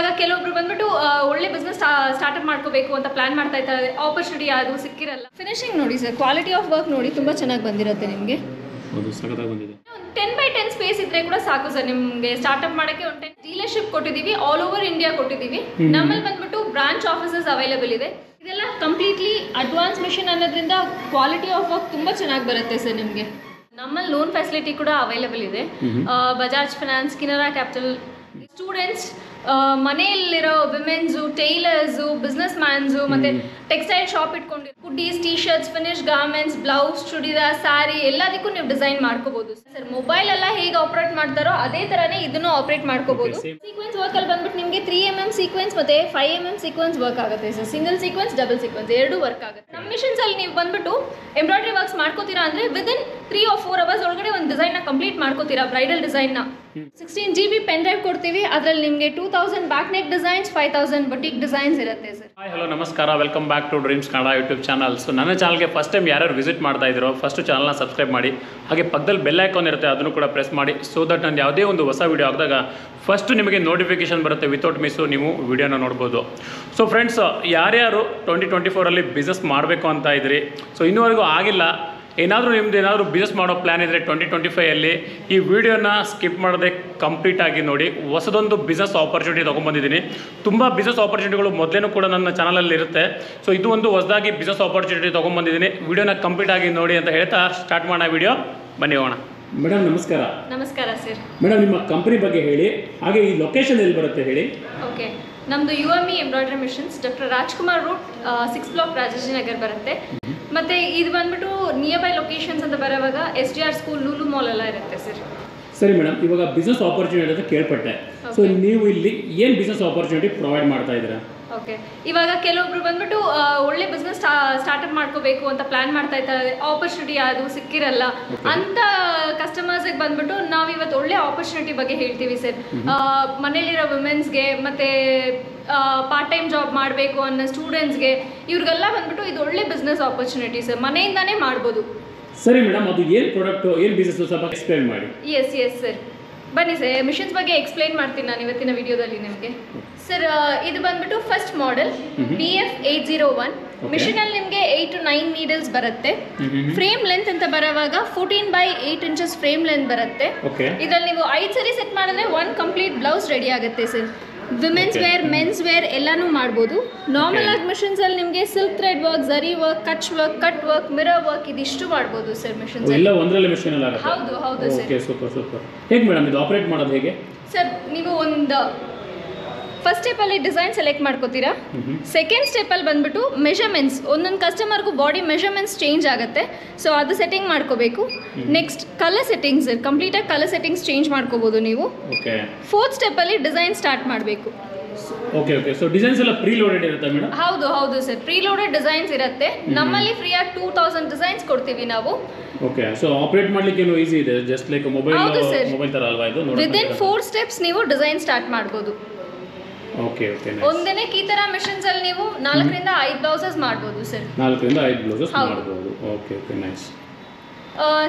ಇವಾಗ ಕೆಲವೊಬ್ರು ಬಂದ್ಬಿಟ್ಟು ಒಳ್ಳೆ ಬಿಸ್ನೆಸ್ ಸ್ಟಾರ್ಟ್ಅಪ್ ಮಾಡ್ಕೋಬೇಕು ಅಂತ ಪ್ಲಾನ್ ಮಾಡ್ತಾ ಇದ್ದಾರೆ, ಆಪರ್ಚುನಿಟಿ ಅದು ಸಿಕ್ಕಿರಲ್ಲ. ಫಿನಿಶಿಂಗ್ ನೋಡಿ ಸರ್, ಕ್ವಾಲಿಟಿ ಆಫ್ ವರ್ಕ್ ನೋಡಿ ತುಂಬ ಚೆನ್ನಾಗಿ ಬಂದಿರುತ್ತೆ ನಿಮಗೆ. ಹೌದು, ಸಖತ್ತಾಗಿ ಬಂದಿದೆ. 10x10 ಸ್ಪೇಸ್ ಇದ್ರೆ ಕೂಡ ಸಾಕು ಸರ್ ನಿಮಗೆ ಸ್ಟಾರ್ಟ್ಅಪ್ ಮಾಡೋಕ್ಕೆ. ಒಂದು 10 ಡೀಲರ್ಶಿಪ್ ಕೊಟ್ಟಿದ್ದೀವಿ, ಆಲ್ ಓವರ್ ಇಂಡಿಯಾ ಕೊಟ್ಟಿದ್ದೀವಿ. ನಮ್ಮಲ್ಲಿ ಬಂದ್ಬಿಟ್ಟು ಬ್ರಾಂಚ್ ಆಫೀಸಸ್ ಅವೈಲೇಬಲ್ ಇದೆ. ಇದೆಲ್ಲ ಕಂಪ್ಲೀಟ್ಲಿ ಅಡ್ವಾನ್ಸ್ ಮಿಷನ್ ಅನ್ನೋದ್ರಿಂದ ಕ್ವಾಲಿಟಿ ಆಫ್ ವರ್ಕ್ ತುಂಬ ಚೆನ್ನಾಗಿ ಬರುತ್ತೆ ಸರ್ ನಿಮಗೆ. ನಮ್ಮಲ್ಲಿ ಲೋನ್ ಫೆಸಿಲಿಟಿ ಕೂಡ ಅವೈಲೇಬಲ್ ಇದೆ. Bajaj Finance, Canara Capital. Students, ಮನೆಯಲ್ಲಿರೋ ವಿಮೆನ್ಸು, ಟೈಲರ್ಸು, ಬಿಸ್ನೆಸ್ ಮ್ಯಾನ್ಸು, ಮತ್ತು ಟೆಕ್ಸ್ಟೈಲ್ ಶಾಪ್ ಇಟ್ಕೊಂಡು hoodies, T shirts, finish garments, blouse, churidar, sari ಎಲ್ಲದಕ್ಕೂ ನೀವು ಡಿಸೈನ್ ಮಾಡ್ಕೋಬಹುದು ಸರ್. ಮೊಬೈಲ್ ಎಲ್ಲ ಹೇಗೆ ಆಪರೇಟ್ ಮಾಡ್ತಾರೋ ಅದೇ ಥರನೇ ಇದನ್ನು ಆಪರೇಟ್ ಮಾಡ್ಕೋಬಹುದು. ಸೀಕ್ವೆನ್ಸ್ ವರ್ಕಲ್ಲಿ ಬಂದ್ಬಿಟ್ಟು ನಿಮಗೆ 3mm ಸೀಕ್ವೆನ್ಸ್ ಮತ್ತು 5mm ಸೀಕ್ವೆನ್ಸ್ ವರ್ಕ್ ಆಗುತ್ತೆ sir. Single sequence, double sequence ಎರಡೂ ವರ್ಕ್ ಆಗುತ್ತೆ. ನಮ್ಮ ಮಿಷನ್ಸಲ್ಲಿ ನೀವು ಬಂದ್ಬಿಟ್ಟು ಎಂಬ್ರಾಯ್ಡ್ರಿ ವರ್ಕ್ಸ್ ಮಾಡ್ಕೋತೀರಾ ಅಂದರೆ ವಿದಿನ್ 3 or 4 hours ಒಳಗಡೆ ಒಂದು ಡಿಸೈನ್ನ ಕಂಪ್ಲೀಟ್ ಮಾಡ್ಕೋತೀರಾ. ಬ್ರೈಡಲ್ ಡಿಸೈನ್ನ 16GB ಪೆನ್ ಡ್ರೈವ್ ಕೊಡ್ತೀವಿ. ಅದರಲ್ಲಿ ನಿಮಗೆ 2000 back neck designs, 5000 batik designs ಇರುತ್ತೆ ಸರ್. ಹಾಯ್, ಹಲೋ, ನಮಸ್ಕಾರ. Welcome back to Dreams Kannada YouTube channel. So ನನ್ನ ಚಾನಲ್ಗೆ ಫಸ್ಟ್ ಟೈಮ್ ಯಾರು ವಿಸಿಟ್ ಮಾಡ್ತಾ ಇದ್ದೀರೋ ಫಸ್ಟು ಚಾನಲ್ನ ಸಬ್ಸ್ಕ್ರೈಬ್ ಮಾಡಿ, ಹಾಗೆ ಪಕ್ಕದಲ್ಲಿ ಬೆಲ್ ಐಕಾನ್ ಇರುತ್ತೆ ಅದನ್ನು ಕೂಡ ಪ್ರೆಸ್ ಮಾಡಿ. ಸೊ ದಟ್ ನಾನು ಯಾವುದೇ ಒಂದು ಹೊಸ ವೀಡಿಯೋ ಹಾಕಿದಾಗ ಫಸ್ಟು ನಿಮಗೆ ನೋಟಿಫಿಕೇಶನ್ ಬರುತ್ತೆ. ವಿತೌಟ್ ಮಿಸ್ಸು ನೀವು ವಿಡಿಯೋನ ನೋಡ್ಬೋದು. ಸೊ ಫ್ರೆಂಡ್ಸ್, ಯಾರ್ಯಾರು 2024ಅಲ್ಲಿ ಬಿಸ್ನೆಸ್ ಮಾಡಬೇಕು ಅಂತ ಇದ್ರಿ, ಸೊ ಇನ್ನೂವರೆಗೂ ಆಗಿಲ್ಲ, ಏನಾದರೂ ನಿಮ್ದು ಏನಾದರೂ ಬಿಸ್ನೆಸ್ ಮಾಡೋ ಪ್ಲ್ಯಾನ್ ಇದ್ದರೆ 2025ಅಲ್ಲಿ ಈ ವಿಡಿಯೋನ ಸ್ಕಿಪ್ ಮಾಡದೆ ಕಂಪ್ಲೀಟಾಗಿ ನೋಡಿ. ಹೊಸದೊಂದು ಬಿಸ್ನೆಸ್ ಆಪರ್ಚುನಿಟಿ ತೊಗೊಂಬಂದಿದ್ದೀನಿ. ತುಂಬ ಬಿಸ್ನೆಸ್ ಆಪರ್ಚುನಿಟಿಗಳು ಮೊದಲೇನೂ ಕೂಡ ನನ್ನ ಚಾನಲಲ್ಲಿ ಇರುತ್ತೆ. ಸೊ ಇದು ಒಂದು ಹೊಸದಾಗಿ ಬಿಸ್ನೆಸ್ ಆಪರ್ಚುನಿಟಿ ತೊಗೊಂಬಂದಿದ್ದೀನಿ. ವಿಡಿಯೋನ ಕಂಪ್ಲೀಟಾಗಿ ನೋಡಿ ಅಂತ ಹೇಳ್ತಾ ಸ್ಟಾರ್ಟ್ ಮಾಡೋಣ ವಿಡಿಯೋ. ಬನ್ನಿ ಹೋಗೋಣ. ಮೇಡಮ್ ನಮಸ್ಕಾರ. ನಮಸ್ಕಾರ ಸರ್. ಮೇಡಮ್, ನಿಮ್ಮ ಕಂಪನಿ ಬಗ್ಗೆ ಹೇಳಿ, ಹಾಗೆ ಈ ಲೊಕೇಶನ್ ಎಲ್ಲಿ ಬರುತ್ತೆ ಹೇಳಿ. ಓಕೆ, ನಮ್ಮದು UME embroidery machines, doctor Rajkumar road, 6th block, Rajajinagar ಬರುತ್ತೆ. ಮತ್ತು ಇದು ಬಂದ್ಬಿಟ್ಟು ನಿಯರ್ ಬೈ ಲೊಕೇಶನ್ಸ್ ಅಂತ ಬರೋವಾಗ SGR ಸ್ಕೂಲ್, ಲೂಲು ಮಾಲ್ ಎಲ್ಲ ಇರುತ್ತೆ ಸರ್. ಸರಿ ಮೇಡಮ್, ಇವಾಗ ಬಿಸ್ನೆಸ್ ಆಪರ್ಚುನಿಟಿ ಅಂತ ಕೇಳ್ಪಟ್ಟೆ. ಸೊ ನೀವು ಇಲ್ಲಿ ಏನು ಬಿಸ್ನೆಸ್ ಆಪರ್ಚುನಿಟಿ ಪ್ರೊವೈಡ್ ಮಾಡ್ತಾ ಇದ್ದೀರಾ? ಓಕೆ, ಇವಾಗ ಕೆಲವೊಬ್ರು ಬಂದ್ಬಿಟ್ಟು ಒಳ್ಳೆ ಬಿಸ್ನೆಸ್ ಸ್ಟಾರ್ಟ್ಅಪ್ ಮಾಡ್ಕೋಬೇಕು ಅಂತ ಪ್ಲಾನ್ ಮಾಡ್ತಾ ಇದ್ದಾರೆ, ಆಪರ್ಚುನಿಟಿ ಅದು ಸಿಕ್ಕಿರಲ್ಲ ಅಂತ ಕಸ್ಟಮರ್ಸ್ಗೆ ಬಂದ್ಬಿಟ್ಟು ನಾವು ಇವತ್ತು ಒಳ್ಳೆ ಆಪರ್ಚುನಿಟಿ ಬಗ್ಗೆ ಹೇಳ್ತೀವಿ ಸರ್. ಮನೇಲಿರೋ ವುಮೆನ್ಸ್ಗೆ ಮತ್ತು ಪಾರ್ಟ್ ಟೈಮ್ ಜಾಬ್ ಮಾಡಬೇಕು ಅನ್ನೋ ಸ್ಟೂಡೆಂಟ್ಸ್ಗೆ, ಇವ್ರಿಗೆಲ್ಲ ಬಂದ್ಬಿಟ್ಟು ಇದು ಒಳ್ಳೆ ಬಿಸ್ನೆಸ್ ಆಪರ್ಚುನಿಟಿ ಸರ್. ಮನೆಯಿಂದಾನೇ ಮಾಡ್ಬೋದು. ಸರಿ ಮೇಡಮ್, ಅದು ಏನು ಪ್ರಾಡಕ್ಟು, ಏನು ಬಿಸ್ನೆಸ್ ಸ್ವಲ್ಪ ಎಕ್ಸ್ಪ್ಲೇನ್ ಮಾಡಿ. ಎಸ್ ಸರ್, ಬನ್ನಿ ಸರ್, ಮಿಷನ್ಸ್ ಬಗ್ಗೆ ಎಕ್ಸ್ಪ್ಲೈನ್ ಮಾಡ್ತೀನಿ ನಾನು ಇವತ್ತಿನ ವಿಡಿಯೋದಲ್ಲಿ ನಿಮಗೆ. ಸರ್, ಇದು ಬಂದ್ಬಿಟ್ಟು ಫಸ್ಟ್ ಮಾಡೆಲ್ BF801 ಮಿಷನಲ್ಲಿ ನಿಮಗೆ 8 to 9 ನೀಡಲ್ಸ್ ಬರುತ್ತೆ. ಫ್ರೇಮ್ ಲೆಂತ್ ಅಂತ ಬರೋವಾಗ 14/8 inches ಫ್ರೇಮ್ ಲೆಂತ್ ಬರುತ್ತೆ. ಇದರಲ್ಲಿ ನೀವು 5 ಸರಿ ಸೆಟ್ ಮಾಡಿದ್ರೆ 1 ಕಂಪ್ಲೀಟ್ ಬ್ಲೌಸ್ ರೆಡಿ ಆಗುತ್ತೆ sir. Womens wear, mens wear ಎಲ್ಲಾನು ಮಾಡ್ಬೋದು. ನಾರ್ಮಲ್ ಆಗಿ ಮಿಷನ್ಸ್ ಅಲ್ಲಿ ನಿಮಗೆ silk thread work, zari work, Kutch work, cut work, mirror work ಇದಿಷ್ಟು ಮಾಡ್ಬೋದು ಸರ್ ಮಿಷನ್ಸ್ ಎಲ್ಲ ಒಂದರಲ್ಲೇ ಮಿಷನ್ ಎಲ್ಲ ಆಗುತ್ತೆ. ಹೌದು ಸರ್. Okay, super. ಹೇಗೆ ಮೇಡಮ್ ಇದು ಆಪರೇಟ್ ಮಾಡೋದು ಹೇಗೆ? ಸರ್, ನೀವು ಒಂದು ಫಸ್ಟ್ ಸ್ಟೆಪ್ಪಲ್ಲಿ ಡಿಸೈನ್ ಸೆಲೆಕ್ಟ್ ಮಾಡ್ಕೋತೀರಾ. ಸೆಕೆಂಡ್ ಸ್ಟೆಪ್ಪಲ್ಲಿ ಬಂದ್ಬಿಟ್ಟು ಮೆಷರ್ಮೆಂಟ್ಸ್, ಒಂದೊಂದು ಕಸ್ಟಮರ್ಗೂ ಬಾಡಿ ಮೆಷರ್ಮೆಂಟ್ಸ್ ಚೇಂಜ್ ಆಗುತ್ತೆ. ಸೊ ಅದು ಸೆಟ್ಟಿಂಗ್ ಮಾಡ್ಕೋಬೇಕು. ನೆಕ್ಸ್ಟ್ ಕಲರ್ ಸೆಟ್ಟಿಂಗ್ಸ್, ಕಂಪ್ಲೀಟಾಗಿ ಕಲರ್ ಸೆಟ್ಟಿಂಗ್ಸ್ ಚೇಂಜ್ ಮಾಡ್ಕೋಬೋದು ನೀವು. ಫೋರ್ತ್ ಸ್ಟೆಪ್ಪಲ್ಲಿ ಡಿಸೈನ್ ಸ್ಟಾರ್ಟ್ ಮಾಡಬೇಕು. ಓಕೆ. ಸೊ ಡಿಸೈನ್ಸ್ ಎಲ್ಲ ಪ್ರೀ ಲೋಡೆಡ್ ಇರುತ್ತೆ ಮೇಡಮ್? ಹೌದು ಸರ್, ಪ್ರೀ ಲೋಡೆಡ್ ಡಿಸೈನ್ಸ್ ಇರುತ್ತೆ. ನಮ್ಮಲ್ಲಿ ಫ್ರೀಯಾಗಿ 2000 ಡಿಸೈನ್ಸ್ ಕೊಡ್ತೀವಿ ನಾವು. ಓಕೆ, ಸೊ ಆಪರೇಟ್ ಮಾಡ್ಲಿಕ್ಕೆ ಏನು ಈಸಿ ಇದೆ, ಜಸ್ಟ್ ಲೈಕ್ ಮೊಬೈಲ್ ತರ ಅಲ್ವಾ ಇದು? ವಿದಿನ್ 4 steps ನೀವು ಡಿಸೈನ್ ಸ್ಟಾರ್ಟ್ ಮಾಡ್ಬೋದು. ಓಕೆ. ಒಂದನೇ ಈ ತರ ಮಿಷನ್ಸ್ ಅಲ್ಲಿ ನೀವು 4 ರಿಂದ 5 ಬ್ಲೌಸಸ್ ಮಾಡ್ಬೋದು ಸರ್. 4 ರಿಂದ 5 ಬ್ಲೌಸಸ್ ಮಾಡ್ಬೋದು. Okay, nice.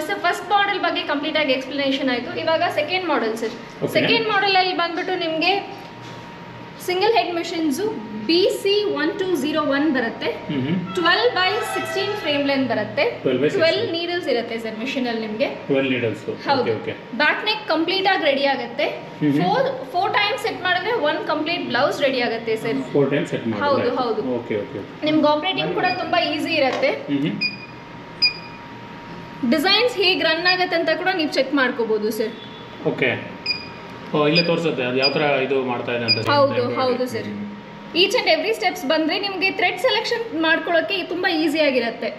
Sir, first model ಬಗ್ಗೆ ಕಂಪ್ಲೀಟ್ ಆಗಿ ಎಕ್ಸ್ಪ್ಲನೇಷನ್ ಆಯಿತು. ಇವಾಗ second model sir. Second model ಅಲ್ಲಿ ಬಂದ್ಬಿಟ್ಟು ನಿಮಗೆ ಸಿಂಗಲ್ ಹೆಡ್ ಮಿಷನ್ಸು BC1201 ಬರುತ್ತೆ. 12/16 ಫ್ರೇಮ್ ಲೆಂತ್ ಬರುತ್ತೆ. 12 ನೀಡಲ್ಸ್ ಇರುತ್ತೆ ಸರ್ ಮಿಷನ್ ಅಲ್ಲಿ ನಿಮಗೆ. 12 ನೀಡಲ್ಸ್. ಹೌದು. ಬ್ಯಾಕ್ ನೆಕ್ ಕಂಪ್ಲೀಟ್ ಆಗಿ ರೆಡಿ ಆಗುತ್ತೆ. 4 ಟೈಮ್ಸ್ ಸೆಟ್ ಮಾಡಿದ್ರೆ 1 ಕಂಪ್ಲೀಟ್ ಬ್ಲೌಸ್ ರೆಡಿ ಆಗುತ್ತೆ ಸರ್. 4 ಟೈಮ್ಸ್ ಸೆಟ್ ಮಾಡಿದ್ರೆ ಹೌದು. ಓಕೆ. ನಿಮ್ಗೆ ಆಪರೇಟಿಂಗ್ ಕೂಡ ತುಂಬಾ ಈಸಿ ಇರುತ್ತೆ. ಡಿಸೈನ್ಸ್ ಹೇಗೆ ರನ್ ಆಗುತ್ತೆ ಅಂತ ಕೂಡ ನೀವು ಚೆಕ್ ಮಾಡ್ಕೋಬಹುದು ಸರ್. ಓಕೆ, ಇಲ್ಲೇ ತೋರಿಸುತ್ತೆ ಅದು ಯಾವ ಥರ ಇದು ಮಾಡ್ತಾ ಇದೆ ಅಂತ. ಹೌದು sir. Each and every steps ಬಂದರೆ ನಿಮಗೆ ಥ್ರೆಡ್ ಸೆಲೆಕ್ಷನ್ ಮಾಡ್ಕೊಳ್ಳೋಕ್ಕೆ ತುಂಬ ಈಸಿ ಆಗಿರುತ್ತೆ.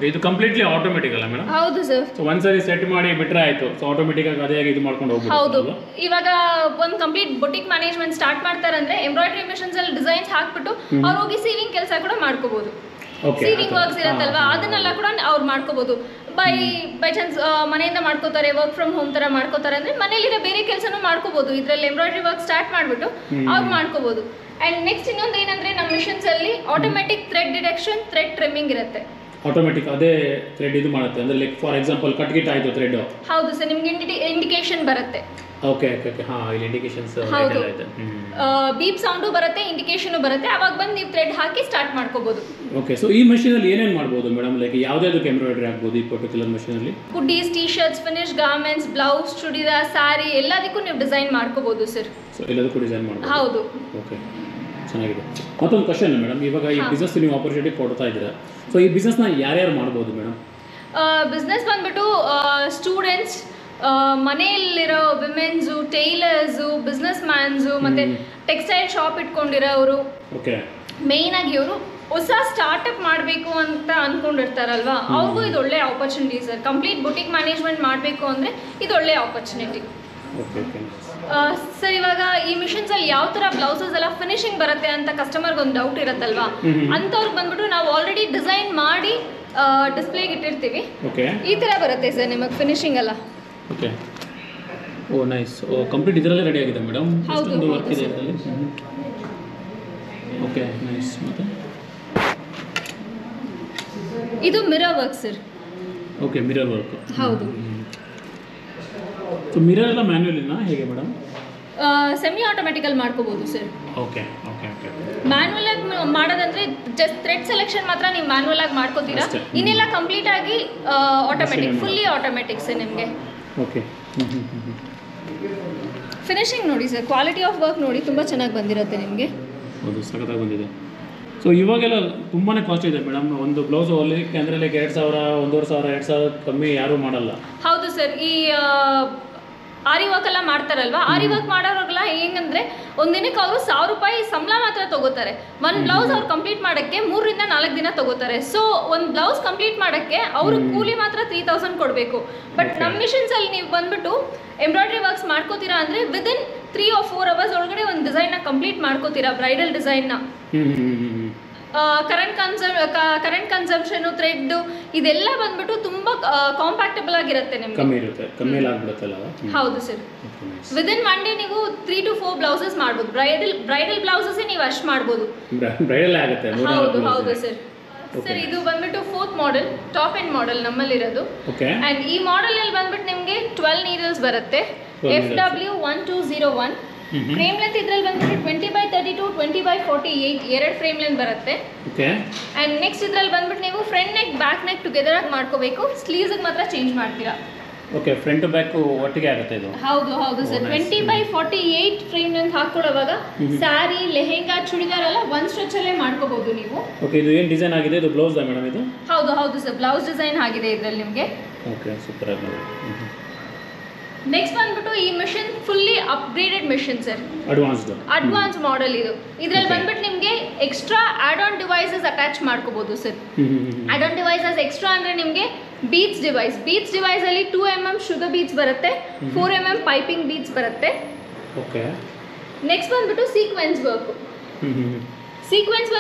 ಇದು ಕಂಪ್ಲೀಟ್ಲಿ ಆಟೋಮೆಟಿಕ್ ಅಲ್ಲ ಮೇಡಮ್? ಹೌದು ಸರ್. ಸೊ ಒಂದ್ಸರಿ ಸೆಟ್ ಮಾಡಿ ಬಿಟ್ರೆ ಆಯ್ತು, ಸೊ ಆಟೋಮೆಟಿಕ್ ಆಗಿ ಅದೇ ಇದು ಮಾಡ್ಕೊಂಡು ಹೋಗ್ಬೋದು. ಹೌದು. ಇವಾಗ ಒಂದು ಕಂಪ್ಲೀಟ್ ಬೊಟಿಕ್ ಮ್ಯಾನೇಜ್ಮೆಂಟ್ ಸ್ಟಾರ್ಟ್ ಮಾಡ್ತಾರಂದ್ರೆ ಎಂಬ್ರಾಯ್ಡ್ರಿ ಮಿಷನ್ಸ್ ಅಲ್ಲಿ ಡಿಸೈನ್ಸ್ ಹಾಕ್ಬಿಟ್ಟು ಅವ್ರು ಹೋಗಿ ಸೀವಿಂಗ್ ಕೆಲಸ ಕೂಡ ಮಾಡ್ಕೋಬಹುದು. ಸೀವಿಂಗ್ ವರ್ಕ್ಸ್ ಇರುತ್ತಲ್ವಾ, ಅದನ್ನೆಲ್ಲ ಕೂಡ ಅವ್ರು ಮಾಡ್ಕೋಬಹುದು. ಬೈ ಚಾನ್ಸ್ ಮನೆಯಿಂದ ಮಾಡ್ಕೋತಾರೆ, ವರ್ಕ್ ಫ್ರಮ್ ಹೋಮ್ ತರ ಮಾಡ್ಕೋತಾರೆ ಅಂದ್ರೆ ಮನೇಲಿರೋ ಬೇರೆ ಕೆಲಸನೂ ಮಾಡ್ಕೋಬಹುದು. ಇದರಲ್ಲಿ ಎಂಬ್ರಾಯ್ಡ್ರಿ ವರ್ಕ್ ಸ್ಟಾರ್ಟ್ ಮಾಡ್ಬಿಟ್ಟು ಅವ್ರು ಮಾಡ್ಕೋಬಹುದು. ಅಂಡ್ ನೆಕ್ಸ್ಟ್ ಇನ್ನೊಂದು ಏನಂದ್ರೆ ನಮ್ಮ ಮಿಷನ್ಸ್ ಅಲ್ಲಿ automatic thread detection, thread trimming ಇರುತ್ತೆ. ಆಟೋಮೆಟಿಕ್ ಅದೇ ಥ್ರೆಡ್ ಇದು ಮಾಡುತ್ತೆ ಅಂದರೆ ಲೈಕ್ ಫಾರ್ ಎಕ್ಸಾಂಪಲ್ ಕಟ್ಗಿಟ್ ಆಯಿತು ಥ್ರೆಡ್. ಹೌದು ಸರ್, ನಿಮ್ಗೆ ಇಂಡಿಕೇಶನ್ ಬರುತ್ತೆ. ಓಕೆ ಓಕೆ ಓಕೆ ಹಾಂ, ಇಲ್ಲಿ ಇಂಡಿಕೇಶನ್ಸ್ ಹೌದು, ಆಯ್ತು. ಬೀಪ್ ಸೌಂಡು ಬರುತ್ತೆ, ಇಂಡಿಕೇಶನ್ ಬರುತ್ತೆ, ಅವಾಗ ಬಂದು ನೀವು ಥ್ರೆಡ್ ಹಾಕಿ ಸ್ಟಾರ್ಟ್ ಮಾಡ್ಕೋಬಹುದು. ಓಕೆ, ಸೊ ಈ ಮಷೀನಲ್ಲಿ ಏನೇನು ಮಾಡ್ಬೋದು ಮೇಡಮ್? ಲೈಕ್ ಯಾವುದಾದಕ್ಕೆ ಎಂಬ್ರಾಯ್ಡ್ರಿ ಆಗ್ಬೋದು ಈ ಪರ್ಟಿಕ್ಯುಲರ್ ಮಷೀನಲ್ಲಿ? Hoodies, T shirts, finish garments, blouse, churidar, sari ಎಲ್ಲದಕ್ಕೂ ನೀವು ಡಿಸೈನ್ ಮಾಡ್ಕೋಬಹುದು ಸರ್. ಸೊ ಎಲ್ಲದಕ್ಕೂ ಡಿಸೈನ್ ಮಾಡ್ಬೋದು. ಹೌದು. ಓಕೆ, ಚೆನ್ನಾಗಿದೆ. ಮತ್ತೊಂದು ಕ್ವಶನ್ ಮೇಡಮ್, ಇವಾಗ ಈ ಬಿಸ್ನೆಸ್ ನೀವು ಆಪರ್ಚುನಿಟಿ ಕೊಡ್ತಾ ಇದ್ದೀರಾ, ಸೊ ಈ ಬಿಸ್ನೆಸ್ನ ಯಾರ್ಯಾರು ಮಾಡ್ಬೋದು ಮೇಡಮ್? ಬಿಸ್ನೆಸ್ ಬಂದ್ಬಿಟ್ಟು ಸ್ಟೂಡೆಂಟ್ಸ್, ಮನೆಯಲ್ಲಿರೋ ವಿಮೆನ್ಸು, ಟೈಲರ್ಸು, ಬಿಸ್ನೆಸ್ ಮ್ಯಾನ್ಸು, ಮತ್ತು ಟೆಕ್ಸ್ಟೈಲ್ ಶಾಪ್ ಇಟ್ಕೊಂಡಿರೋರು. ಓಕೆ, ಮೇಯ್ನಾಗಿ ಇವರು ಹೊಸ ಸ್ಟಾರ್ಟಪ್ ಮಾಡಬೇಕು ಅಂತ ಅಂದ್ಕೊಂಡಿರ್ತಾರಲ್ವಾ, ಅವ್ರಿಗೂ ಇದು ಒಳ್ಳೆ opportunity sir. Complete boutique management ಮಾಡಬೇಕು ಅಂದರೆ ಇದು ಒಳ್ಳೆ ಆಪರ್ಚುನಿಟಿ. ಓಕೆ ಓಕೆ ಸರ್, ಇವಾಗ ಈ ಮಿಷನ್ಸಲ್ಲಿ ಯಾವ ಥರ ಬ್ಲೌಸಸ್ ಎಲ್ಲ ಫಿನಿಶಿಂಗ್ ಬರುತ್ತೆ ಅಂತ ಕಸ್ಟಮರ್ಗೆ ಒಂದು ಡೌಟ್ ಇರುತ್ತಲ್ವಾ, ಅಂಥವ್ರಿಗೆ ಬಂದ್ಬಿಟ್ಟು ನಾವು ಆಲ್ರೆಡಿ ಡಿಸೈನ್ ಮಾಡಿ ಡಿಸ್ಪ್ಲೇಗೆ ಇಟ್ಟಿರ್ತೀವಿ. ಓಕೆ, ಈ ಥರ ಬರುತ್ತೆ ಸರ್ ನಿಮಗೆ ಫಿನಿಶಿಂಗ್ ಎಲ್ಲ. ಓಕೆ, ಓ ನೈಸ್. ಓ ಕಂಪ್ಲೀಟ್ ಇದರಲ್ಲೇ ರೆಡಿ ಆಗಿದೆ ಮೇಡಮ್? ಹೌದು, ವರ್ಕ್ ಇದೆ ಇದರಲ್ಲಿ. Okay nice. ಮತ್ತು ಇದು mirror work sir. Okay, mirror work. ಹೌದು. ಸೊ ಮಿರರ್ ಎಲ್ಲ ಮ್ಯಾನ್ಯುಯಲಿನಾ ಹೇಗೆ ಮೇಡಮ್? ಸೆಮಿ ಆಟೋಮೆಟಿಕಲ್ ಮಾಡ್ಕೋಬಹುದು sir. Okay okay okay. Manual ಆಗಿ ಮಾಡೋದಂದ್ರೆ ಜಸ್ಟ್ ಥ್ರೆಡ್ ಸೆಲೆಕ್ಷನ್ ಮಾತ್ರ ನೀವು ಮ್ಯಾನ್ಯುವಲ್ ಆಗಿ ಮಾಡ್ಕೋತೀರಾ, ಇನ್ನೆಲ್ಲ ಕಂಪ್ಲೀಟ್ ಆಗಿ ಆಟೋಮೆಟಿಕ್, ಫುಲ್ಲಿ ಆಟೋಮೆಟಿಕ್ ಸರ್ ನಿಮಗೆ. ಓಕೆ, ಫಿನಿಶಿಂಗ್ ನೋಡಿ ಸರ್, ಕ್ವಾಲಿಟಿ ಆಫ್ ವರ್ಕ್ ನೋಡಿ, ತುಂಬ ಚೆನ್ನಾಗಿ ಬಂದಿರುತ್ತೆ ನಿಮಗೆ. ಹೌದು, ಸಖತ್ತಾಗಿ ಬಂದಿದೆ. ಸೊ ಇವಾಗೆಲ್ಲ ತುಂಬಾ ಕಾಸ್ಟ್ ಇದೆ ಮೇಡಮ್ ಒಂದು ಬ್ಲೌಸ್ ಹೊಲಿಕ್ಕೆ ಅಂದರೆ ಲೈಕ್ 2,000, 1,500, 2,000 ಕಮ್ಮಿ ಯಾರೂ ಮಾಡಲ್ಲ. ಹೌದು ಸರ್, ಈ ಆರಿ ವರ್ಕ್ ಎಲ್ಲ ಮಾಡ್ತಾರಲ್ವಾ, ಆರಿ ವರ್ಕ್ ಮಾಡೋರಿಗೆಲ್ಲ ಹೆಂಗಂದ್ರೆ ಒಂದಿನಕ್ಕೆ ಅವರು 1,000 ರೂಪಾಯಿ ಸಂಬಳ ಮಾತ್ರ ತಗೋತಾರೆ. ಒಂದು ಬ್ಲೌಸ್ ಅವ್ರು ಕಂಪ್ಲೀಟ್ ಮಾಡೋಕ್ಕೆ 3 ರಿಂದ 4 ದಿನ ತಗೋತಾರೆ. ಸೊ ಒಂದು ಬ್ಲೌಸ್ ಕಂಪ್ಲೀಟ್ ಮಾಡೋಕ್ಕೆ ಅವರು ಕೂಲಿ ಮಾತ್ರ 3,000 ಕೊಡಬೇಕು. ಬಟ್ ನಮ್ಮ ಮಿಷನ್ಸಲ್ಲಿ ನೀವು ಬಂದ್ಬಿಟ್ಟು ಎಂಬ್ರಾಯ್ಡ್ರಿ ವರ್ಕ್ಸ್ ಮಾಡ್ಕೋತೀರಾ ಅಂದರೆ ವಿದಿನ್ 3 or 4 ಅವರ್ಸ್ ಒಳಗಡೆ ಒಂದು ಡಿಸೈನ್ನ ಕಂಪ್ಲೀಟ್ ಮಾಡ್ಕೋತೀರಾ, ಬ್ರೈಡಲ್ ಡಿಸೈನ್ನ. ಕರೆಂಟ್ ಕನ್ಸಂಪ್ಷನು, ಥ್ರೆಡ್ ಇದೆಲ್ಲ ಬಂದ್ಬಿಟ್ಟು ತುಂಬ ಕಾಂಪ್ಯಾಕ್ಟಬಲ್ ಆಗಿರುತ್ತೆ ನಿಮಗೆ. ಕಮ್ಮಿ ಇರುತ್ತೆ, ಕಮ್ಮಿ ಆಗುತ್ತಲ್ಲ? ಹೌದು ಸರ್. ವಿದಿನ್ 1 ಡೇ ನೀವು 3 to 4 ಬ್ಲೌಸಸ್ ಮಾಡ್ಬೋದು. ಬ್ರೈಡಲ್ ಬ್ಲೌಸಸ್ ನೀವು ಅಷ್ಟು ಮಾಡ್ಬೋದು. ಬ್ರೈಡಲ್ ಆಗುತ್ತೆ. ಹೌದು ಹೌದು ಸರ್. ಸರ್ ಇದು ಬಂದ್ಬಿಟ್ಟು 4th model, top end model ನಮ್ಮಲ್ಲಿರೋದು. ಅಂಡ್ ಈ ಮಾಡೆಲ್ ಅಲ್ಲಿ ಬಂದ್ಬಿಟ್ಟು ನಿಮಗೆ 12 ನೀಡಲ್ಸ್ ಬರುತ್ತೆ, FW1201. ಫ್ರೇಮ್ ಲೆಂತ್ ಇದ್ರಲ್ಲಿ ಬಂದ್ಬಿಟ್ಟು 20x32, 20x48 ಎರಡು ಫ್ರೇಮ್ ಲೆಂತ್ ಬರುತ್ತೆ. ಅಂಡ್ ನೆಕ್ಸ್ಟ್ ಇದ್ರಲ್ಲಿ ಬಂದ್ಬಿಟ್ಟು ನೀವು front neck, back neck together ಆಗಿ ಮಾಡ್ಕೋಬೇಕು, ಸ್ಲೀವ್ಸ್ ಮಾತ್ರ ಚೇಂಜ್ ಮಾಡ್ತೀರಾ. ಓಕೆ, ಫ್ರಂಟ್ ಟು ಬ್ಯಾಕ್ ಒಟ್ಟಿಗೆ ಆಗುತ್ತೆ ಇದು? ಹೌದು ಹೌದು ಸರ್. 20x48 ಫ್ರೇಮ್ ಲೆಂತ್ ಹಾಕೊಳ್ಳುವಾಗ ಸ್ಯಾರಿ, ಲೆಹೆಂಗಾ, ಚೂಡಿದಾರ್ ಎಲ್ಲ ಒಂದು ಸ್ಟ್ರೆಚ್ ಅಲ್ಲೇ ಮಾಡ್ಕೋಬಹುದು ನೀವು. ಓಕೆ, ಇದು ಏನು ಡಿಸೈನ್ ಆಗಿದೆ? ಇದು ಬ್ಲೌಸ್ ಮೇಡಮ್ ಇದು? ಹೌದು ಹೌದು ಸರ್, ಬ್ಲೌಸ್ ಡಿಸೈನ್ ಆಗಿದೆ ಇದರಲ್ಲಿ ನಿಮಗೆ. ಓಕೆ, ಸೂಪರ್ ಆಗಿದೆ. ನೆಕ್ಸ್ಟ್ ಬಂದ್ಬಿಟ್ಟು ಈ machine fully upgraded machine sir, advance model ಇದು. ಇದರಲ್ಲಿ ಬಂದ್ಬಿಟ್ಟು ನಿಮಗೆ extra add on devices attach ಮಾಡ್ಕೋಬಹುದು sir. Add on devices extra ಅಂದ್ರೆ ನಿಮಗೆ ಬೀಟ್ಸ್ ಡಿವೈಸ್ ಅಲ್ಲಿ 2 mm ಶುಗರ್ ಬೀಟ್ಸ್ ಬರುತ್ತೆ, 4 mm ಪೈಪಿಂಗ್ ಬೀಟ್ಸ್ ಬರುತ್ತೆ. ಓಕೆ, ನೆಕ್ಸ್ಟ್ ಬಂದ್ಬಿಟ್ಟು ಸೀಕ್ವೆನ್ಸ್ ವರ್ಕ್. ಸೀಕ್ವೆನ್ಸ್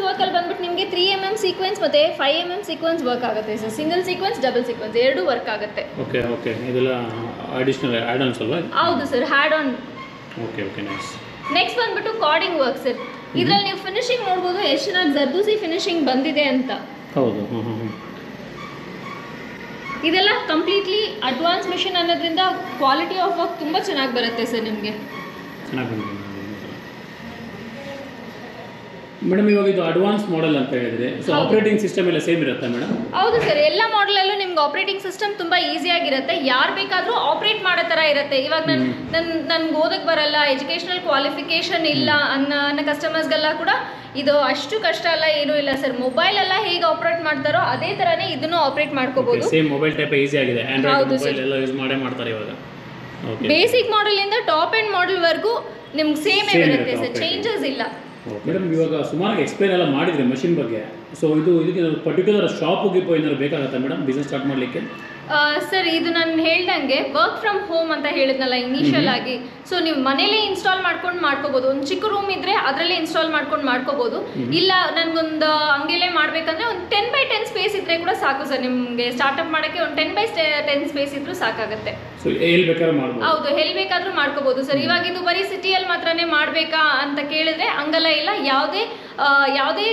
ವರ್ಕ್ ಅಲ್ಲಿ ಬಂದ್ಬಿಟ್ಟು ನಿಮಗೆ 3 mm ಸೀಕ್ವೆನ್ಸ್ ಮತ್ತೆ 5 mm ಸೀಕ್ವೆನ್ಸ್ ವರ್ಕ್ ಆಗುತ್ತೆ sir. Single sequence, double sequence ಎರಡು ವರ್ಕ್ ಆಗುತ್ತೆ. ಓಕೆ ಓಕೆ, ಇದೆಲ್ಲ ಅಡಿಷನಲ್ ಆಡ್ ಆನ್ಸ್ ಅಲ್ವಾ? ಹೌದು sir, add on. Okay okay, nice. Next ಬಂದ್ಬಿಟ್ಟು ಕಾರ್ಡಿಂಗ್ ವರ್ಕ್ ಸರ್. ಇದರಲ್ಲಿ ನೀವು ಫಿನಿಶಿಂಗ್ ನೋಡ್ಬೋದು ಎಷ್ಟು ಚೆನ್ನಾಗಿ ಜರ್ದೋಸಿ ಫಿನಿಶಿಂಗ್ ಬಂದಿದೆ ಅಂತ. ಹೌದು. ಇದೆಲ್ಲ ಕಂಪ್ಲೀಟ್ಲಿ ಅಡ್ವಾನ್ಸ್ ಮಿಷನ್ ಅನ್ನೋದ್ರಿಂದ ಕ್ವಾಲಿಟಿ ಆಫ್ ವರ್ಕ್ ತುಂಬ ಚೆನ್ನಾಗಿ ಬರುತ್ತೆ ಸರ್ ನಿಮಗೆ. ಚೆನ್ನಾಗಿ ಬಂದಿದೆ ಮೇಡಮ್. ಇವಾಗ ಇದು ಅಡ್ವಾನ್ಸ್ ಮಾಡೆಲ್ ಅಂತ ಹೇಳಿದ್ರೆ, ಸೊ ಆಪರೇಟಿಂಗ್ ಸಿಸ್ಟಮ್ ಎಲ್ಲ ಸೇಮ್ ಇರುತ್ತೆ ಮೇಡಮ್? ಹೌದು ಸರ್, ಎಲ್ಲ ಮಾಡೆಲಲ್ಲೂ ನಿಮ್ಗೆ ಆಪರೇಟಿಂಗ್ ಸಿಸ್ಟಮ್ ತುಂಬ ಈಸಿಯಾಗಿರುತ್ತೆ. ಯಾರು ಬೇಕಾದರೂ ಆಪರೇಟ್ ಮಾಡೋ ಥರ ಇರುತ್ತೆ. ಇವಾಗ ನನ್ಗೆ ಓದಕ್ಕೆ ಬರಲ್ಲ, ಎಜುಕೇಷನಲ್ ಕ್ವಾಲಿಫಿಕೇಷನ್ ಇಲ್ಲ ಅನ್ನೋ ಕಸ್ಟಮರ್ಸ್ಗೆಲ್ಲ ಕೂಡ ಇದು ಅಷ್ಟು ಕಷ್ಟ ಅಲ್ಲ, ಏನೂ ಇಲ್ಲ ಸರ್. ಮೊಬೈಲ್ ಎಲ್ಲ ಹೇಗೆ ಆಪರೇಟ್ ಮಾಡ್ತಾರೋ ಅದೇ ಥರನೇ ಇದನ್ನು ಆಪರೇಟ್ ಮಾಡ್ಕೋಬಹುದು. ಸೇಮ್ ಮೊಬೈಲ್ ಟೈಪ್ ಈಸಿ ಆಗಿದೆ, ಆಂಡ್ರಾಯ್ಡ್ ಮೊಬೈಲ್ ಎಲ್ಲ ಯೂಸ್ ಮಾಡೇ ಮಾಡ್ತಾರೆ ಇವಾಗ. ಬೇಸಿಕ್ ಮಾಡೆಲಿಂದ ಟಾಪ್ ಎಂಡ್ ಮಾಡೆಲ್ವರೆಗೂ ನಿಮ್ಗೆ ಸೇಮ್ ಇರುತ್ತೆ ಸರ್, ಚೇಂಜಸ್ ಇಲ್ಲ. ಮೇಡಮ್, ಇವಾಗ ಸುಮಾರು ಎಕ್ಸ್ಪ್ಲೇನ್ ಎಲ್ಲ ಮಾಡಿದ್ರೆ ಮಷಿನ್ ಬಗ್ಗೆ, ಸೊ ಇದಕ್ಕೆ ಪರ್ಟಿಕ್ಯುಲರ್ ಶಾಪ್ ಗಿಪ್ ಏನಾದ್ರು ಬೇಕಾಗುತ್ತಾ ಮೇಡಮ್ ಬಿಸ್ನೆಸ್ ಸ್ಟಾರ್ಟ್ ಮಾಡಲಿಕ್ಕೆ? ಸರ್, ಇದು ನಾನು ಹೇಳ್ದಂಗೆ ವರ್ಕ್ ಫ್ರಮ್ ಹೋಮ್ ಅಂತ ಹೇಳಿದ್ನಲ್ಲ ಇನಿಷಿಯಲ್ ಆಗಿ, ಸೊ ನೀವು ಮನೇಲೇ ಇನ್ಸ್ಟಾಲ್ ಮಾಡ್ಕೊಂಡು ಮಾಡ್ಕೋಬೋದು. ಒಂದು ಚಿಕ್ಕ ರೂಮ್ ಇದ್ದರೆ ಅದರಲ್ಲೇ ಇನ್ಸ್ಟಾಲ್ ಮಾಡ್ಕೋಬೋದು. ಇಲ್ಲ ನನಗೊಂದು ಅಂಗಡಿಲೇ ಮಾಡಬೇಕಂದ್ರೆ ಒಂದು 10x10 ಸ್ಪೇಸ್ ಇದ್ದರೆ ಕೂಡ ಸಾಕು ಸರ್. ನಿಮಗೆ ಸ್ಟಾರ್ಟಪ್ ಮಾಡೋಕ್ಕೆ ಒಂದು 10x10 ಸ್ಪೇಸ್ ಇದ್ರೂ ಸಾಕಾಗುತ್ತೆ. ಸೊ ಎಲ್ಲಿ ಬೇಕಾದ್ರೂ ಮಾಡ್ಬೋದು. ಹೌದು, ಎಲ್ಲಿ ಬೇಕಾದ್ರೂ ಮಾಡ್ಕೋಬಹುದು ಸರ್. ಇವಾಗ ಇದು ಬರೀ ಸಿಟಿಯಲ್ಲಿ ಮಾತ್ರನೇ ಮಾಡಬೇಕಾ ಅಂತ ಕೇಳಿದ್ರೆ ಹಂಗಲ್ಲ ಇಲ್ಲ, ಯಾವುದೇ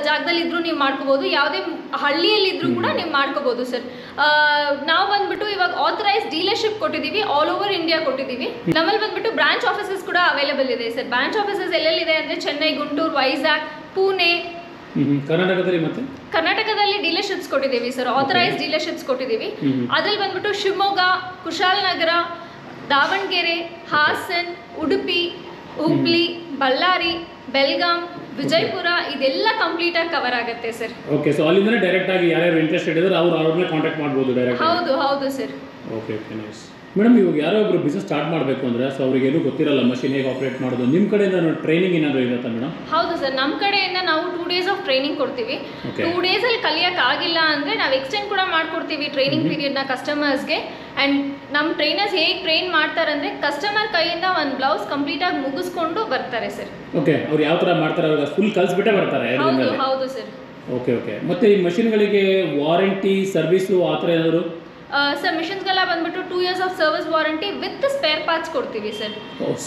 ಜಾಗದಲ್ಲಿ ಇದ್ರೂ ನೀವು ಮಾಡ್ಕೋಬಹುದು, ಯಾವುದೇ ಹಳ್ಳಿಯಲ್ಲಿ ಇದ್ರೂ ಕೂಡ ನೀವು ಮಾಡ್ಕೋಬಹುದು ಸರ್. ನಾವು ಬಂದ್ಬಿಟ್ಟು ಇವಾಗ ಆಥರೈಸ್ ಡೀಲರ್ಶಿಪ್ ಕೊಟ್ಟಿದ್ದೀವಿ, ಆಲ್ ಓವರ್ ಇಂಡಿಯಾ ಕೊಟ್ಟಿದ್ದೀವಿ. ನಮ್ಮಲ್ಲಿ ಬಂದ್ಬಿಟ್ಟು ಬ್ರಾಂಚ್ ಆಫೀಸಸ್ ಕೂಡ ಅವೈಲೇಬಲ್ ಇದೆ ಸರ್. ಬ್ರಾಂಚ್ ಆಫೀಸಸ್ ಎಲ್ಲೆಲ್ಲಿದೆ ಅಂದರೆ ಚೆನ್ನೈ, ಗುಂಟೂರು, ವೈಜಾಗ್, ಪುಣೆ. ಕರ್ನಾಟಕದಲ್ಲಿ ಡೀಲರ್ಶಿಪ್ಸ್ ಕೊಟ್ಟಿದ್ದೀವಿ ಸರ್, ಆಥರೈಸ್ ಡೀಲರ್ಶಿಪ್ಸ್ ಕೊಟ್ಟಿದ್ದೀವಿ. ಅದ್ರಲ್ಲಿ ಬಂದ್ಬಿಟ್ಟು ಶಿವಮೊಗ್ಗ, ಕುಶಾಲನಗರ, ದಾವಣಗೆರೆ, ಹಾಸನ್, ಉಡುಪಿ, ಹುಬ್ಳಿ, ಬಳ್ಳಾರಿ, ಬೆಲ್ಗಾಂ, ವಿಜಯಪುರ ಇದೆಲ್ಲ ಕಂಪ್ಲೀಟ್ ಆಗಿ ಕವರ್ ಆಗುತ್ತೆ ಸರ್. ಓಕೆ, ಸೊ ಅಲ್ಲಿಂದ ಡೈರೆಕ್ಟ್ ಆಗಿ ಯಾರ್ಯಾರು ಇಂಟ್ರೆಸ್ಟೆಡ್ ಇದ್ದಾರೆ ಅವ್ರನ್ನ ಕಾಂಟ್ಯಾಕ್ಟ್ ಮಾಡಬಹುದು ಡೈರೆಕ್ಟ್. ಹೌದು ಸರ್. Okay, nice. ಮೇಡಮ್, ಇವಾಗ ಯಾರೋ ಒಬ್ರು ಬಿಸ್ನೆಸ್ ಸ್ಟಾರ್ಟ್ ಮಾಡಬೇಕು ಅಂದರೆ ಸೊ ಅವ್ರಿಗೆ ಏನೂ ಗೊತ್ತಿರಲ್ಲ ಮಷಿನ್ ಹೇಗೆ ಆಪರೇಟ್ ಮಾಡೋದು, ನಿಮ್ಮ ಕಡೆಯಿಂದ ಟ್ರೈನಿಂಗ್ ಏನಾದರೂ ಇರುತ್ತಾ ಮೇಡಮ್? ಹೌದು ಸರ್, ನಮ್ಮ ಕಡೆಯಿಂದ ನಾವು 2 days ಆಫ್ ಟ್ರೈನಿಂಗ್ ಕೊಡ್ತೀವಿ. 2 days ಕಲಿಯೋಕ್ಕಾಗಿಲ್ಲ ಅಂದರೆ ನಾವು ಎಕ್ಸ್ಟೆಂಡ್ ಕೂಡ ಮಾಡ್ಕೊಡ್ತೀವಿ ಟ್ರೈನಿಂಗ್ ಪೀರಿಯಡ್ನ ಕಸ್ಟಮರ್ಸ್ಗೆ. ಆ್ಯಂಡ್ ನಮ್ಮ ಟ್ರೈನರ್ಸ್ ಹೇಗೆ ಟ್ರೈನ್ ಮಾಡ್ತಾರಂದರೆ ಕಸ್ಟಮರ್ ಕೈಯಿಂದ ಒಂದು ಬ್ಲೌಸ್ ಕಂಪ್ಲೀಟಾಗಿ ಮುಗಿಸ್ಕೊಂಡು ಬರ್ತಾರೆ ಸರ್. ಓಕೆ, ಅವ್ರು ಯಾವ ಥರ ಮಾಡ್ತಾರೆ ಅವ್ರಿಗೆ ಫುಲ್ ಕಲಿಸ್ಬಿಟ್ಟೆ ಬರ್ತಾರೆ? ಹೌದು ಸರ್. ಓಕೆ. ಮತ್ತು ಈ ಮಷಿನ್ಗಳಿಗೆ ವಾರಂಟಿ ಸರ್ವಿಸು ಆ ಥರ ಏನಾದರೂ? ಸರ್, ಮಿಷನ್ಸ್ಗೆಲ್ಲ ಬಂದ್ಬಿಟ್ಟು 2 years of service warranty with spare parts ಕೊಡ್ತೀವಿ ಸರ್.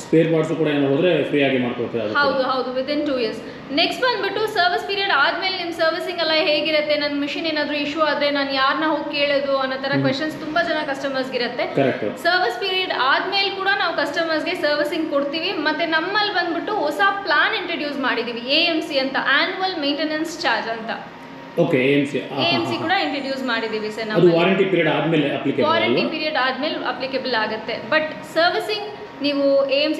ಸ್ಪೇರ್ ಪಾರ್ಟ್ಸ್ ಕೂಡ ಏನೋ ಹೋದ್ರೆ ಫ್ರೀ ಆಗಿ ಮಾಡ್ಕೊಡ್ತೀವಿ? ಹೌದು, ವಿದಿನ್ 2 years. ನೆಕ್ಸ್ಟ್ ಬಂದ್ಬಿಟ್ಟು ಸರ್ವಿಸ್ ಪೀರಿಯಡ್ ಆದಮೇಲೆ ನಿಮ್ಮ ಸರ್ವಿಸಿಂಗ್ ಎಲ್ಲ ಹೇಗಿರುತ್ತೆ, ನನ್ನ ಮಿಷಿನ್ ಏನಾದರೂ ಇಶ್ಯೂ ಆದರೆ ನಾನು ಯಾರನ್ನ ಹೋಗಿ ಕೇಳೋದು ಅನ್ನೋ ಥರ ಕ್ವೆಶನ್ಸ್ ತುಂಬ ಜನ ಕಸ್ಟಮರ್ಸ್ಗೆ ಇರುತ್ತೆ. ಸರ್ವಿಸ್ ಪೀರಿಯಡ್ ಆದಮೇಲೆ ಕೂಡ ನಾವು ಕಸ್ಟಮರ್ಸ್ಗೆ ಸರ್ವಿಸಿಂಗ್ ಕೊಡ್ತೀವಿ. ಮತ್ತು ನಮ್ಮಲ್ಲಿ ಬಂದ್ಬಿಟ್ಟು ಹೊಸ ಪ್ಲಾನ್ ಇಂಟ್ರೊಡ್ಯೂಸ್ ಮಾಡಿದ್ದೀವಿ, AMC ಅಂತ, ಆನ್ಯುವಲ್ ಮೇಂಟೆನೆನ್ಸ್ ಚಾರ್ಜ್ ಅಂತ. ಓಕೆ, AMC ಕೂಡ ಇಂಟ್ರೊಡ್ಯೂಸ್ ಮಾಡಿದ್ದೀವಿ ಸರ್. ಅದು ವಾರಂಟಿ ಪೀರಿಯಡ್ ಆದಮೇಲೆ ಅಪ್ಲಿಕೇಬಲ್ ಆಗುತ್ತೆ. ಬಟ್ ಸರ್ವಿಸಿಂಗ್ ನೀವು AMC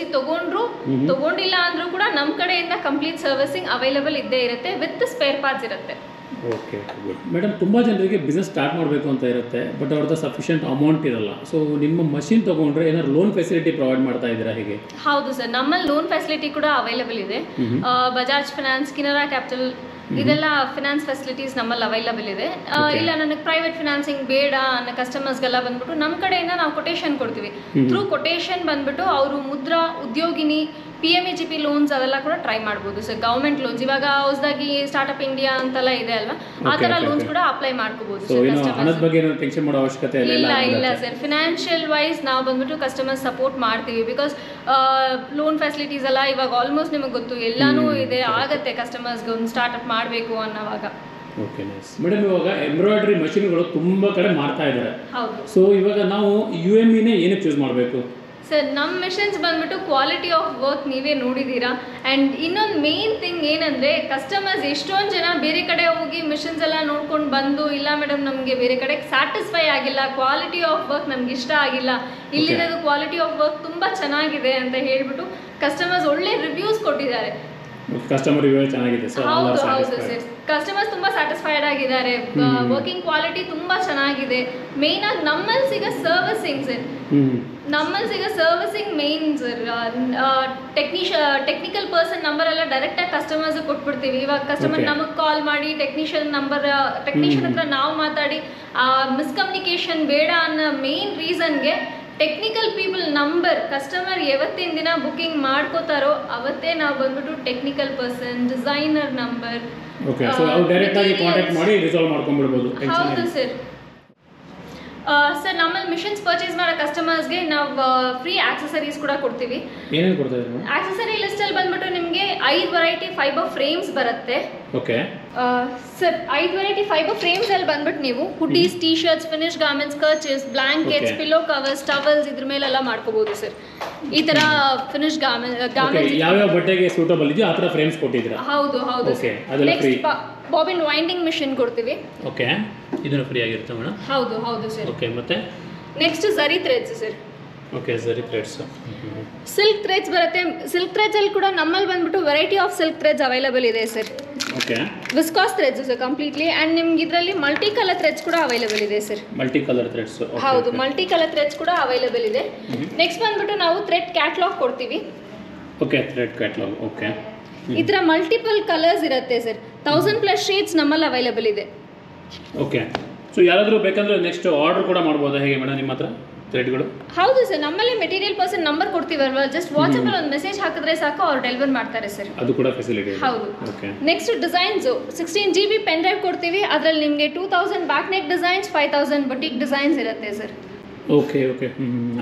ತಗೊಂಡಿಲ್ಲ ಅಂದ್ರೂ ಕೂಡ ನಮ್ಮ ಕಡೆಯಿಂದ ಕಂಪ್ಲೀಟ್ ಸರ್ವಿಸಿಂಗ್ ಅವೈಲೇಬಲ್ ಇದ್ದೇ ಇರುತ್ತೆ, ವಿತ್ ಸ್ಪೇರ್ ಪಾರ್ಟ್ಸ್ ಇರುತ್ತೆ. Okay, good. ಮೇಡಮ್, ತುಂಬ ಜನರಿಗೆ ಬಿಸ್ನೆಸ್ ಸ್ಟಾರ್ಟ್ ಮಾಡಬೇಕು ಅಂತ ಇರುತ್ತೆ, ಬಟ್ ಅವ್ರದ್ದು ಸಫಿಷಿಯೆಂಟ್ ಅಮೌಂಟ್ ಇರಲ್ಲ. ಸೊ ನಿಮ್ಮ ಮಷಿನ್ ತೊಗೊಂಡ್ರೆ ಏನಾದ್ರು ಲೋನ್ ಫೆಸಿಲಿಟಿ ಪ್ರೊವೈಡ್ ಮಾಡ್ತಾ ಇದ್ದೀರಾ ಹೇಗೆ? ಹೌದು ಸರ್, ನಮ್ಮಲ್ಲಿ ಲೋನ್ ಫೆಸಿಲಿಟಿ ಕೂಡ ಅವೈಲೇಬಲ್ ಇದೆ. ಬಜಾಜ್ ಫಿನಾನ್ಸ್, ಕೆನರಾ ಕ್ಯಾಪಿಟಲ್ ಇದೆಲ್ಲ ಫಿನಾನ್ಸ್ ಫೆಸಿಲಿಟೀಸ್ ನಮ್ಮಲ್ಲಿ ಅವೈಲೇಬಲ್ ಇದೆ. ಇಲ್ಲ ನನಗೆ ಪ್ರೈವೇಟ್ ಫಿನಾನ್ಸಿಂಗ್ ಬೇಡ ಅನ್ನೋ ಕಸ್ಟಮರ್ಸ್ಗೆಲ್ಲ ಬಂದ್ಬಿಟ್ಟು ನಮ್ಮ ಕಡೆಯಿಂದ ನಾವು ಕೊಟೇಶನ್ ಕೊಡ್ತೀವಿ. ಥ್ರೂ ಕೊಟೇಶನ್ ಬಂದ್ಬಿಟ್ಟು ಅವರು ಮುದ್ರಾ, ಉದ್ಯೋಗಿನಿ, PMEGP ಲೋನ್ಸ್ ಅವೆಲ್ಲ ಕೂಡ ಟ್ರೈ ಮಾಡ್ಬೋದು ಸರ್. ಗೌರ್ಮೆಂಟ್ ಲೋನ್ಸ್ ಇವಾಗ ಹೊಸದಾಗಿ ಸ್ಟಾರ್ಟ್ಅಪ್ ಇಂಡಿಯಾ ಅಂತೆಲ್ಲ ಇದೆ ಅಲ್ವಾ, ಆ ಥರ ಲೋನ್ಸ್ ಕೂಡ ಅಪ್ಲೈ ಮಾಡ್ಕೋಬಹುದು ಸರ್. ಇಲ್ಲ ಸರ್, ಫಿನಾನ್ಷಿಯಲ್ ವೈಸ್ ನಾವು ಬಂದ್ಬಿಟ್ಟು ಕಸ್ಟಮರ್ ಸಪೋರ್ಟ್ ಮಾಡ್ತೀವಿ. ಬಿಕಾಸ್ ಲೋನ್ ಫೆಸಿಲಿಟೀಸ್ ಎಲ್ಲ ಇವಾಗ ಆಲ್ಮೋಸ್ಟ್ ನಿಮಗೆ ಗೊತ್ತು, ಎಲ್ಲಾನು ಇದೆ, ಆಗತ್ತೆ ಕಸ್ಟಮರ್ಸ್ಗೆ ಒಂದು ಸ್ಟಾರ್ಟ್ಅಪ್ ಮಾಡಬೇಕು ಅನ್ನೋವಾಗ. Okay, nice. ಮೇಡಮ್, ಇವಾಗ ಎಂಬ್ರಾಯ್ಡ್ರಿ ಮಷಿನ್ಗಳು ತುಂಬ ಕಡೆ ಮಾಡ್ತಾ ಇದ್ದಾರೆ. ಹೌದು. ಸೊ ಇವಾಗ ನಾವು UMEನೇ ಏನಕ್ಕೆ ಚೂಸ್ ಮಾಡಬೇಕು ಸರ್? ನಮ್ಮ ಮಿಷನ್ಸ್ ಬಂದ್ಬಿಟ್ಟು ಕ್ವಾಲಿಟಿ ಆಫ್ ವರ್ಕ್ ನೀವೇ ನೋಡಿದ್ದೀರಾ. ಆ್ಯಂಡ್ ಇನ್ನೊಂದು ಮೇನ್ ಥಿಂಗ್ ಏನಂದರೆ ಕಸ್ಟಮರ್ಸ್ ಎಷ್ಟೊಂದು ಜನ ಬೇರೆ ಕಡೆ ಹೋಗಿ ಮಿಷನ್ಸ್ ಎಲ್ಲ ನೋಡ್ಕೊಂಡು ಬಂದು, ಇಲ್ಲ ಮೇಡಮ್ ನಮಗೆ ಬೇರೆ ಕಡೆ ಸ್ಯಾಟಿಸ್ಫೈ ಆಗಿಲ್ಲ, ಕ್ವಾಲಿಟಿ ಆಫ್ ವರ್ಕ್ ನಮ್ಗೆ ಇಷ್ಟ ಆಗಿಲ್ಲ, ಇಲ್ಲಿರೋದು ಕ್ವಾಲಿಟಿ ಆಫ್ ವರ್ಕ್ ತುಂಬ ಚೆನ್ನಾಗಿದೆ ಅಂತ ಹೇಳ್ಬಿಟ್ಟು ಕಸ್ಟಮರ್ಸ್ ಒಳ್ಳೆ ರಿವ್ಯೂಸ್ ಕೊಟ್ಟಿದ್ದಾರೆ. ಕಸ್ಟಮರ್ ರಿವ್ಯೂ ಚೆನ್ನಾಗಿದೆ ಸರ್? ಹೌದು ಸರ್, ಕಸ್ಟಮರ್ಸ್ ತುಂಬ ಸ್ಯಾಟಿಸ್ಫೈಡ್ ಆಗಿದ್ದಾರೆ. ವರ್ಕಿಂಗ್ ಕ್ವಾಲಿಟಿ ತುಂಬ ಚೆನ್ನಾಗಿದೆ. ಮೇನ್ ಆಗಿ ನಮ್ಮಲ್ಲಿ ಸಿಗೋ servicing sir, main sir. Technical person number ಎಲ್ಲ ಡೈರೆಕ್ಟಾಗಿ ಕಸ್ಟಮರ್ಸ್ ಕೊಟ್ಬಿಡ್ತೀವಿ. ಇವಾಗ ಕಸ್ಟಮರ್ ನಮಗೆ ಕಾಲ್ ಮಾಡಿ ಟೆಕ್ನಿಷಿಯನ್ ಹತ್ರ ನಾವು ಮಾತಾಡಿ ಮಿಸ್ಕಮ್ಯುನಿಕೇಶನ್ ಬೇಡ ಅನ್ನೋ ಮೇನ್ ರೀಸನ್ಗೆ ಟೆಕ್ನಿಕಲ್ ಪೀಪಲ್ ನಂಬರ್ ಕಸ್ಟಮರ್ ಯಾವತ್ತಿನ ದಿನ ಬುಕ್ಕಿಂಗ್ ಮಾಡ್ಕೋತಾರೋ ಅವತ್ತೇ ನಾವು ಬಂದ್ಬಿಟ್ಟು technical person, designer number, direct ಆಗಿ ಕಾಂಟ್ಯಾಕ್ಟ್ ಮಾಡಿ ರಿಸಾಲ್ವ್ ಮಾಡ್ಕೊಂಡ್ಬಿಡ್ಬೋದು. ಹೌದು ಸರ್. ಸರ್, ನಮ್ಮಲ್ಲಿ ಮಿಷನ್ಸ್ ಪರ್ಚೇಸ್ ಮಾಡೋ ಕಸ್ಟಮರ್ಸ್ಗೆ ನಾವು ಫ್ರೀ ಆಕ್ಸೆಸರೀಸ್ ಕೂಡ ಕೊಡ್ತೀವಿ. ಏನೇನು ಕೊಡ್ತಾ ಇದ್ದೀರಾ? ಆಕ್ಸೆಸರಿ ಲಿಸ್ಟಲ್ಲಿ ಬಂದ್ಬಿಟ್ಟು ನಿಮಗೆ 5 ವೆರೈಟಿ ಫೈಬರ್ ಫ್ರೇಮ್ಸ್ ಬರುತ್ತೆ. Okay sir, 5 variety fibre frames ಅಲ್ಲಿ ಬಂದ್ಬಿಟ್ಟು ನೀವು hoodies, T shirts, finish garments, kerchiefs, blankets, pillow covers, towels ಇದ್ರ ಮೇಲೆಲ್ಲ ಮಾಡ್ಕೋಬಹುದು ಸರ್. ಈ ತರ ಫಿನಿಶ್ ಗಾರ್ಮೆಂಟ್ಸ್ ಯಾವ ಬಟ್ಟೆಗೆ ಸೂಟಬಲ್ ಇದೆಯೋ ಆ ತರ ಫ್ರೇಮ್ಸ್ ಕೊಟ್ಟಿದ್ದೀರಾ? ಹೌದು. ನೆಕ್ಸ್ಟ್ ಬಾಬಿನ್ ವೈಂಡಿಂಗ್ ಮಿಷನ್ ಕೊಡ್ತೀವಿ. ಓಕೆ, ಇದನ್ನು ಫ್ರೀ ಆಗಿರುತ್ತೆ ಮೇಡಮ್? ಹೌದು ಸರ್. ಓಕೆ, ಮತ್ತೆ next zari threads sir. Okay, zari threads. Silk threads ಬರುತ್ತೆ. ಸಿಲ್ಕ್ ಥ್ರೆಡ್ಸ್ ಅಲ್ಲಿ ಕೂಡ ನಮ್ಮಲ್ಲಿ ಬಂದ್ಬಿಟ್ಟು variety of silk threads available ಇದೆ sir. Okay, viscose threads sir completely. And ನಿಮ್ಗೆ ಇದರಲ್ಲಿ ಮಲ್ಟಿ ಕಲರ್ ಥ್ರೆಡ್ಸ್ ಕೂಡ ಅವೈಲೇಬಲ್ ಇದೆ ಸರ್. Multi colour threads? ಹೌದು, ಮಲ್ಟಿ ಕಲರ್ ಥ್ರೆಡ್ಸ್ ಕೂಡ ಅವೈಲೇಬಲ್ ಇದೆ. ನೆಕ್ಸ್ಟ್ ಬಂದ್ಬಿಟ್ಟು ನಾವು ಥ್ರೆಡ್ ಕ್ಯಾಟ್ಲಾಗ್ ಕೊಡ್ತೀವಿ. Okay, thread catalogue. ಓಕೆ, ಈ ಥರ ಮಲ್ಟಿಪಲ್ ಕಲರ್ಸ್ ಇರುತ್ತೆ ಸರ್. 1000+ ಶೇಡ್ಸ್ ನಮ್ಮಲ್ಲಿ ಅವೈಲೇಬಲ್ ಇದೆ. ಓಕೆ, ಸೊ ಯಾರಾದರೂ ಬೇಕಂದ್ರೆ ನೆಕ್ಸ್ಟ್ ಆರ್ಡರ್ ಕೂಡ ಮಾಡ್ಬೋದಾ ಹೇಗೆ ಮೇಡಮ್ ನಿಮ್ಮ ಹತ್ರ ಥ್ರೆಡ್ಗಳು? ಹೌದು ಸರ್, ನಮ್ಮಲ್ಲಿ ಮೆಟೀರಿಯಲ್ ಪರ್ಸನ್ ನಂಬರ್ ಕೊಡ್ತೀವಲ್ವಾ, ಜಸ್ಟ್ ವಾಟ್ಸಪ್ ಅಲ್ಲಿ ಒಂದು ಮೆಸೇಜ್ ಹಾಕಿದ್ರೆ ಸಾಕು, ಅವ್ರು ಡೆಲಿವರ್ ಮಾಡ್ತಾರೆ ಸರ್. ಅದು ಕೂಡ ಫೆಸಿಲಿಟಿ? ಹೌದು. Okay, next designs 16 GB pen drive ಕೊಡ್ತೀವಿ. ಅದರಲ್ಲಿ ನಿಮಗೆ 2000 back neck designs, 5000 batik designs ಇರುತ್ತೆ ಸರ್. ಓಕೆ ಓಕೆ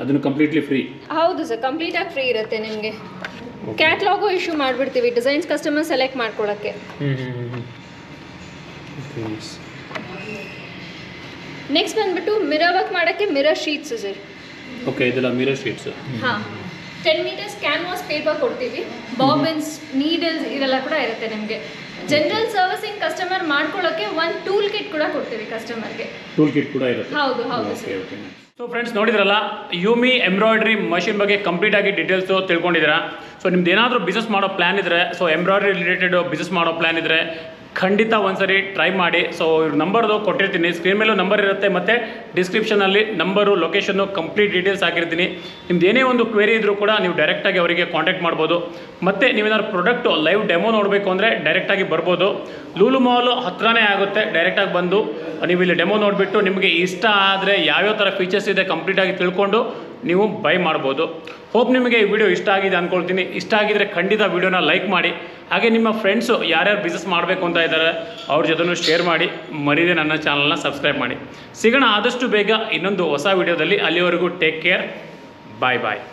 ಅದನ್ನು ಕಂಪ್ಲೀಟ್ಲಿ ಫ್ರೀ? ಹೌದು ಸರ್, ಕಂಪ್ಲೀಟಾಗಿ ಫ್ರೀ ಇರುತ್ತೆ ನಿಮಗೆ. ಕ್ಯಾಟ್ಲಾಗು ಇಶ್ಯೂ ಮಾಡಿಬಿಡ್ತೀವಿ ಡಿಸೈನ್ಸ್ ಕಸ್ಟಮರ್ ಸೆಲೆಕ್ಟ್ ಮಾಡ್ಕೊಳ್ಳೋಕ್ಕೆ. ನೆಕ್ಸ್ಟ್ ಬಂದ್ಬಿಟ್ಟು ಮಿರರ್ ವರ್ಕ್ ಮಾಡೋಕ್ಕೆ ಮಿರರ್ ಶೀಟ್ಸ್ ಸರ್. ಓಕೆ, ಇದೆಲ್ಲ ಮಿರರ್ ಶೀಟ್ಸ್. ಹಾಂ, 10 ಮೀಟರ್ಸ್ ಕ್ಯಾನ್ವಾಸ್ ಪೇಪರ್ ಕೊಡ್ತೀವಿ, ಬಾಬಿನ್ಸ್, ನೀಡಲ್ಸ್ ಇದೆಲ್ಲ ಕೂಡ ಇರುತ್ತೆ ನಿಮಗೆ. ಜನರಲ್ ಸರ್ವಿಸಿಂಗ್ ಕಸ್ಟಮರ್ ಮಾಡ್ಕೊಳ್ಳೋಕ್ಕೆ ಒಂದು ಟೂಲ್ ಕಿಟ್ ಕೂಡ ಕೊಡ್ತೀವಿ ಕಸ್ಟಮರ್ಗೆ. ಟೂಲ್ ಕಿಟ್ ಕೂಡ ಇರುತ್ತೆ? ಹೌದು ಹೌದು ಸರ್. ಸೊ ಫ್ರೆಂಡ್ಸ್, ನೋಡಿದ್ರಲ್ಲ ಯೂಮಿ ಎಂಬ್ರಾಯ್ಡ್ರಿ ಮಷಿನ್ ಬಗ್ಗೆ ಕಂಪ್ಲೀಟ್ ಆಗಿ ಡೀಟೇಲ್ಸು ತಿಳ್ಕೊಂಡಿದ್ದೀರಾ. ಸೊ ನಿಮ್ದು ಏನಾದರೂ ಬಿಸ್ನೆಸ್ ಮಾಡೋ ಪ್ಲ್ಯಾನ್ ಇದ್ದರೆ, ಸೊ ಎಂಬ್ರಾಯ್ಡ್ರಿ ರಿಲೇಟೆಡ್ ಬಿಸ್ನೆಸ್ ಮಾಡೋ ಪ್ಲ್ಯಾನ್ ಇದ್ದರೆ ಖಂಡಿತ ಒಂದ್ಸರಿ ಟ್ರೈ ಮಾಡಿ. ಸೊ ಇವ್ರ ನಂಬರ್ದು ಕೊಟ್ಟಿರ್ತೀನಿ, ಸ್ಕ್ರೀನ್ ಮೇಲೂ ನಂಬರ್ ಇರುತ್ತೆ, ಮತ್ತು ಡಿಸ್ಕ್ರಿಪ್ಷನಲ್ಲಿ ನಂಬರು, ಲೊಕೇಶನ್ನು, ಕಂಪ್ಲೀಟ್ ಡೀಟೇಲ್ಸ್ ಹಾಕಿರ್ತೀನಿ. ನಿಮ್ದು ಏನೇ ಒಂದು ಕ್ವೆರಿ ಇದ್ದರೂ ಕೂಡ ನೀವು ಡೈರೆಕ್ಟಾಗಿ ಅವರಿಗೆ ಕಾಂಟ್ಯಾಕ್ಟ್ ಮಾಡ್ಬೋದು. ಮತ್ತು ನೀವೇನಾದ್ರು ಪ್ರಾಡಕ್ಟು ಲೈವ್ ಡೆಮೋ ನೋಡಬೇಕು ಅಂದರೆ ಡೈರೆಕ್ಟಾಗಿ ಬರ್ಬೋದು. ಲೂಲು ಮಾಲ್ ಹತ್ರನೇ ಆಗುತ್ತೆ, ಡೈರೆಕ್ಟಾಗಿ ಬಂದು ನೀವು ಇಲ್ಲಿ ಡೆಮೋ ನೋಡಿಬಿಟ್ಟು ನಿಮಗೆ ಇಷ್ಟ ಆದರೆ ಯಾವ್ಯಾವ ಥರ ಫೀಚರ್ಸ್ ಇದೆ ಕಂಪ್ಲೀಟಾಗಿ ತಿಳ್ಕೊಂಡು ನೀವು ಬೈ ಮಾಡ್ಬೋದು. ಹೋಪ್ ನಿಮಗೆ ಈ ವಿಡಿಯೋ ಇಷ್ಟ ಆಗಿದೆ ಅಂದ್ಕೊಳ್ತೀನಿ. ಇಷ್ಟ ಆಗಿದರೆ ಖಂಡಿತ ವಿಡಿಯೋನ ಲೈಕ್ ಮಾಡಿ. ಹಾಗೆ ನಿಮ್ಮ ಫ್ರೆಂಡ್ಸು ಯಾರ್ಯಾರು ಬಿಸ್ನೆಸ್ ಮಾಡಬೇಕು ಅಂತ ಇದ್ದಾರೆ ಅವ್ರ ಜೊತೆನೂ ಶೇರ್ ಮಾಡಿ. ಮರೀದೆ ನನ್ನ ಚಾನಲ್ನ ಸಬ್ಸ್ಕ್ರೈಬ್ ಮಾಡಿ. ಸಿಗೋಣ ಆದಷ್ಟು ಬೇಗ ಇನ್ನೊಂದು ಹೊಸ ವಿಡಿಯೋದಲ್ಲಿ. ಅಲ್ಲಿವರೆಗೂ ಟೇಕ್ ಕೇರ್, ಬಾಯ್ ಬಾಯ್.